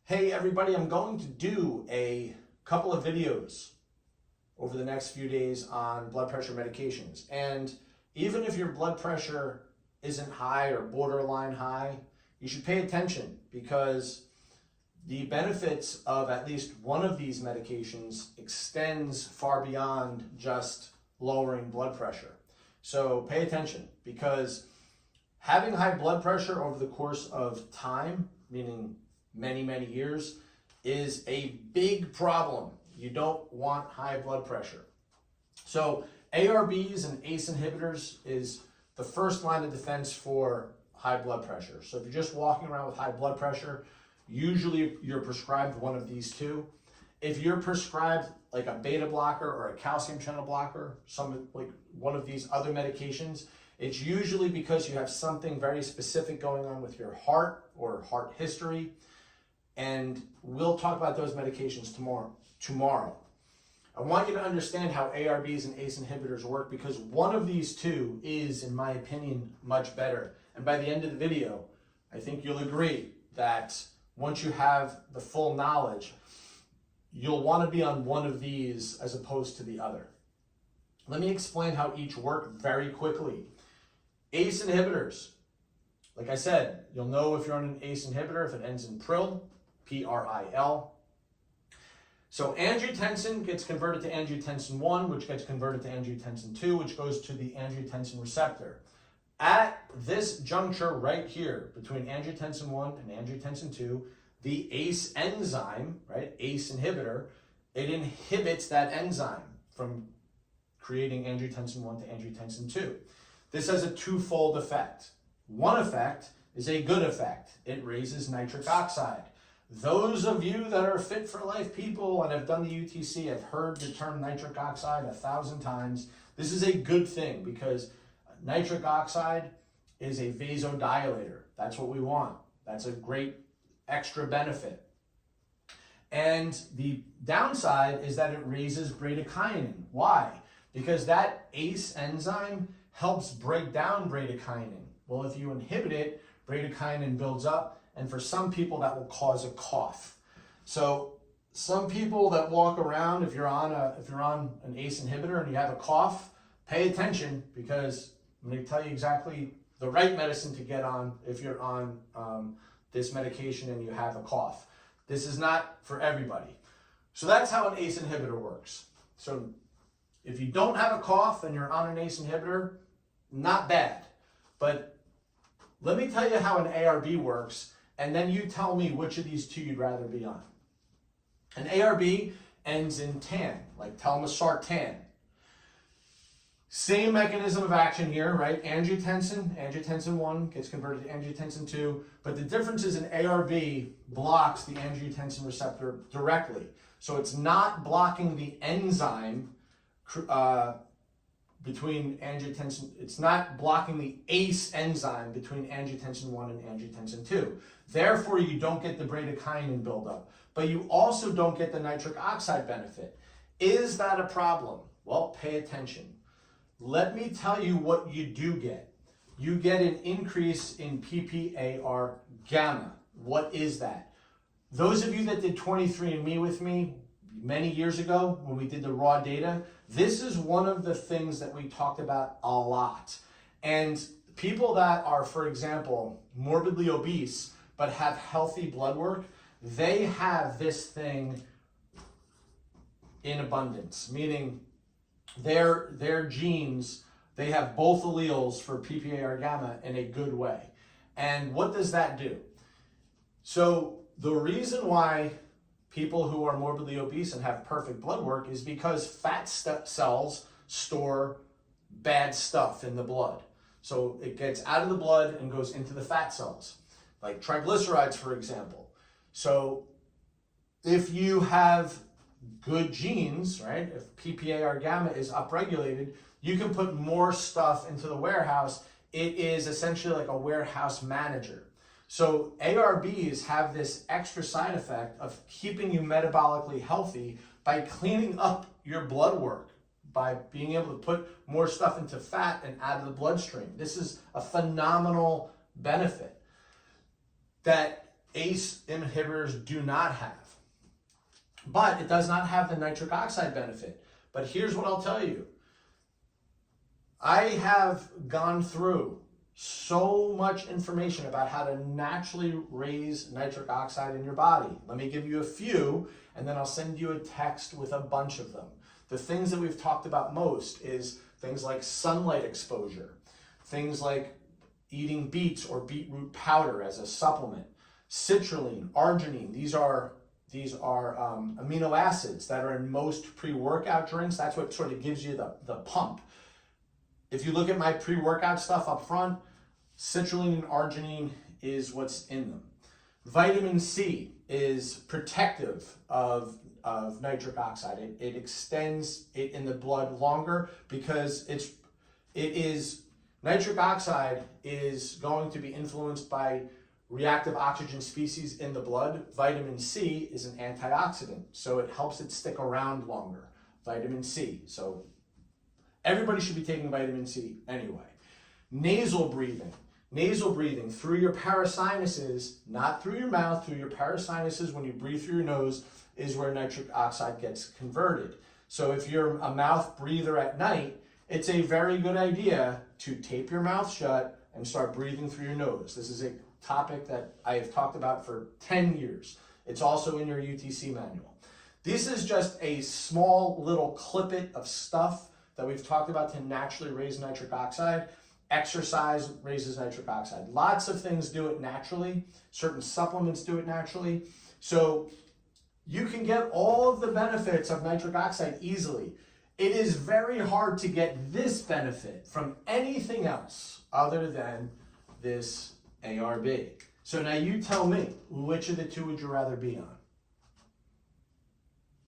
Hey everybody, I'm going to do a couple of videos over the next few days on blood pressure medications. And even if your blood pressure isn't high or borderline high, you should pay attention because the benefits of at least one of these medications extends far beyond just lowering blood pressure. So pay attention because having high blood pressure over the course of time, meaning many years, is a big problem. You don't want high blood pressure. So ARBs and ACE inhibitors is the first line of defense for high blood pressure. So if you're just walking around with high blood pressure, usually you're prescribed one of these two. If you're prescribed like a beta blocker or a calcium channel blocker, like one of these other medications, it's usually because you have something very specific going on with your heart or heart history. And we'll talk about those medications tomorrow. I want you to understand how ARBs and ACE inhibitors work because one of these two is, in my opinion, much better. And by the end of the video, I think you'll agree that once you have the full knowledge, you'll want to be on one of these as opposed to the other. Let me explain how each work very quickly. ACE inhibitors. Like I said, you'll know if you're on an ACE inhibitor if it ends in pril, P-R-I-L. So angiotensin gets converted to angiotensin 1, which gets converted to angiotensin 2, which goes to the angiotensin receptor. At this juncture right here, between angiotensin 1 and angiotensin 2, the ACE enzyme, right, ACE inhibitor, it inhibits that enzyme from creating angiotensin 1 to angiotensin 2. This has a twofold effect. One effect is a good effect. It raises nitric oxide. Those of you that are fit for life people and have done the UTC have heard the term nitric oxide 1,000 times. This is a good thing because nitric oxide is a vasodilator. That's what we want. That's a great extra benefit. And the downside is that it raises bradykinin. Why? Because that ACE enzyme helps break down bradykinin. Well, if you inhibit it, bradykinin builds up, and for some people that will cause a cough. So some people that walk around, if you're on an ACE inhibitor and you have a cough, pay attention because I'm going to tell you exactly the right medicine to get on if you're on this medication and you have a cough. This is not for everybody. So that's how an ACE inhibitor works. So if you don't have a cough and you're on an ACE inhibitor, not bad. But let me tell you how an ARB works, and then you tell me which of these two you'd rather be on. An ARB ends in tan, like telmisartan. Same mechanism of action here, right? Angiotensin 1 gets converted to angiotensin 2, but the difference is an ARB blocks the angiotensin receptor directly. So it's not blocking the enzyme between angiotensin, it's not blocking the ACE enzyme between angiotensin 1 and angiotensin 2. Therefore, you don't get the bradykinin buildup, but you also don't get the nitric oxide benefit. Is that a problem? Well, pay attention. Let me tell you what you do get. You get an increase in PPAR gamma. What is that? Those of you that did 23andMe with me many years ago when we did the raw data, this is one of the things that we talked about a lot. And people that are, for example, morbidly obese but have healthy blood work, they have this thing in abundance, meaning their genes, they have both alleles for PPAR gamma in a good way. And what does that do? So the reason why people who are morbidly obese and have perfect blood work is because fat cells store bad stuff in the blood. So it gets out of the blood and goes into the fat cells, like triglycerides, for example. So if you have good genes, right, if PPAR gamma is upregulated, you can put more stuff into the warehouse. It is essentially like a warehouse manager. So ARBs have this extra side effect of keeping you metabolically healthy by cleaning up your blood work, by being able to put more stuff into fat and out of the bloodstream. This is a phenomenal benefit that ACE inhibitors do not have. But it does not have the nitric oxide benefit. But here's what I'll tell you. I have gone through so much information about how to naturally raise nitric oxide in your body. Let me give you a few, and then I'll send you a text with a bunch of them. The things that we've talked about most is things like sunlight exposure, things like eating beets or beetroot powder as a supplement, citrulline, arginine. These are amino acids that are in most pre-workout drinks. That's what sort of gives you the pump. If you look at my pre-workout stuff up front, citrulline and arginine is what's in them. Vitamin C is protective of nitric oxide. It extends it in the blood longer because nitric oxide is going to be influenced by reactive oxygen species in the blood. Vitamin C is an antioxidant, so it helps it stick around longer. Vitamin C. So everybody should be taking vitamin C anyway. Nasal breathing. Nasal breathing through your parasinuses, not through your mouth, through your parasinuses when you breathe through your nose is where nitric oxide gets converted. So if you're a mouth breather at night, it's a very good idea to tape your mouth shut and start breathing through your nose. This is a topic that I have talked about for 10 years. It's also in your UTC manual. This is just a small little clippet of stuff that we've talked about to naturally raise nitric oxide. Exercise raises nitric oxide. Lots of things do it naturally. Certain supplements do it naturally. So you can get all of the benefits of nitric oxide easily. It is very hard to get this benefit from anything else other than this ARB. So now you tell me, which of the two would you rather be on?